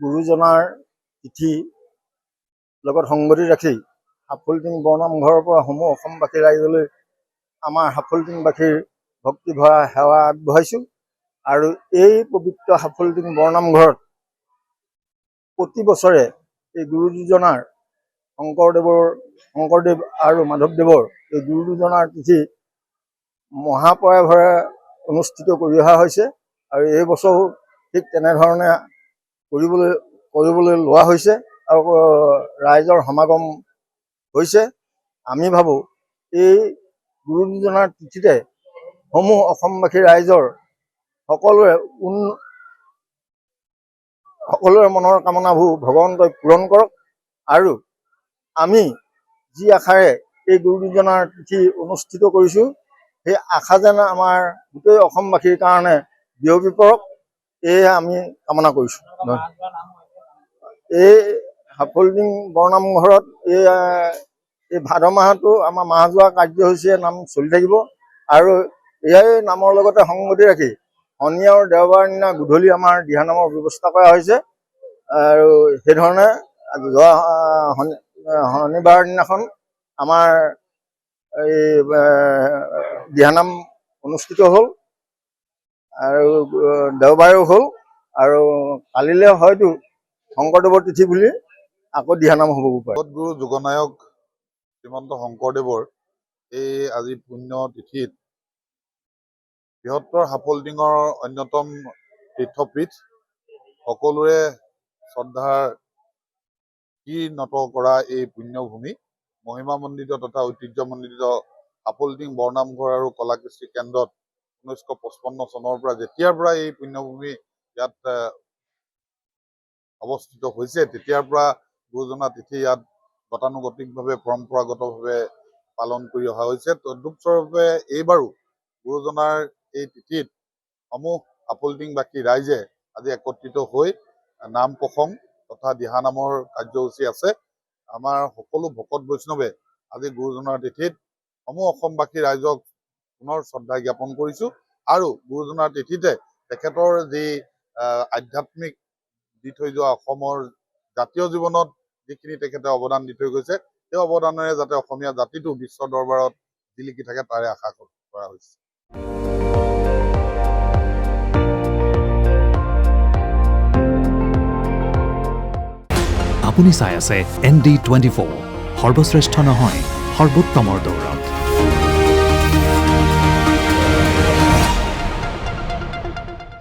গুৰুজনাৰ তিথি লগত সংগতি ৰাখি সাফল্টিং বৰনামঘৰৰ পৰা সমূহ অসমবাসী ৰাইজলৈ আমাৰ সাফল্টিংবাসীৰ ভক্তি ভৰা সেৱা আগবঢ়াইছোঁ। আৰু এই পবিত্ৰ সাফল্টিং বৰনামঘৰত প্ৰতি বছৰে এই গুৰু দুজনাৰ শংকৰদেৱ আৰু মাধৱদেৱৰ এই গুৰু দুজনাৰ তিথি মহাপৰাভৰে অনুষ্ঠিত কৰি অহা হৈছে। আৰু এই বছৰো ঠিক তেনেধৰণে কৰিবলৈ লোৱা হৈছে আৰু ৰাইজৰ সমাগম হৈছে। আমি ভাবোঁ এই গুৰু দুজনাৰ তিথিতে সমূহ অসমবাসী ৰাইজৰ সকলোৰে মনৰ কামনাবোৰ ভগৱন্তই পূৰণ কৰক। আৰু আমি যি আশাৰে এই গুৰু দুজনাৰ তিথি অনুষ্ঠিত কৰিছোঁ, সেই আশা যেন আমাৰ গোটেই অসমবাসীৰ কাৰণে বিয়পি পৰক, এয়ে আমি কামনা কৰিছোঁ। এই সাফল্টিং বৰনামঘৰত এই ভাদ মাহতো আমাৰ মাহ যোৱা কাৰ্যসূচীৰে নাম চলি থাকিব। আৰু এই নামৰ লগতে সংগতি ৰাখি শনি আৰু দেওবাৰ দিনা গধূলি আমাৰ দিহানামৰ ব্যৱস্থা কৰা হৈছে। আৰু সেইধৰণে যোৱা শনিবাৰ দিনাখন আমাৰ এই দিহানাম অনুষ্ঠিত হ'ল আৰু দেওবাৰেও হ'ল। আৰু কালিলৈ হয়তো শংকৰদেৱৰ তিথি বুলি আকৌ দিহানাম হ'ব পাৰে। জগতগুৰু যুগনায়ক শ্ৰীমন্ত শংকৰদেৱৰ এই আজি পুণ্য তিথিত বৃহত্তৰ সাফল্টিঙৰ অন্যতম তীৰ্থপীঠ, সকলোৰে শ্ৰদ্ধাৰ নত কৰা এই পুণ্যভূমি, মহিমামণ্ডিত তথা ঐতিহ্যমণ্ডিত সাফল্টিং বৰনামঘৰ আৰু কলাকৃষ্টি কেন্দ্ৰত 1955 চনৰ পৰা যেতিয়াৰ পৰা এই পুণ্যভূমি ইয়াত অৱস্থিত হৈছে, তেতিয়াৰ পৰা গুৰুজনাৰ তিথি ইয়াত গতানুগতিকভাৱে পৰম্পৰাগতভাৱে পালন কৰি অহা হৈছে। তদ্ৰূপস্বৰূপে এইবাৰো গুৰুজনাৰ এই তিথিত সমূহ সাফল্টিংবাসী ৰাইজে আজি একত্ৰিত হৈ নাম প্ৰসংগ তথা দিহানামৰ কাৰ্যসূচী আছে। আমাৰ সকলো ভকত বৈষ্ণৱে আজি গুৰুজনাৰ তিথিত সমূহ অসমবাসী ৰাইজক পুনৰ শ্ৰদ্ধা জ্ঞাপন কৰিছোঁ। আৰু গুৰুজনাৰ তিথিতে তেখেতৰ যি আধ্যাত্মিক দি থৈ যোৱা অসমৰ জাতীয় জীৱনত যিখিনি তেখেতে অৱদান দি থৈ গৈছে, সেই অৱদানেৰে যাতে অসমীয়া জাতিটো বিশ্ব দৰবাৰত জিলিকি থাকে তাৰে আশা কৰা হৈছে। আপুনি চাই আছে ND24, সৰ্বশ্ৰেষ্ঠ নহয় সৰ্বোত্তমৰ দৌৰত।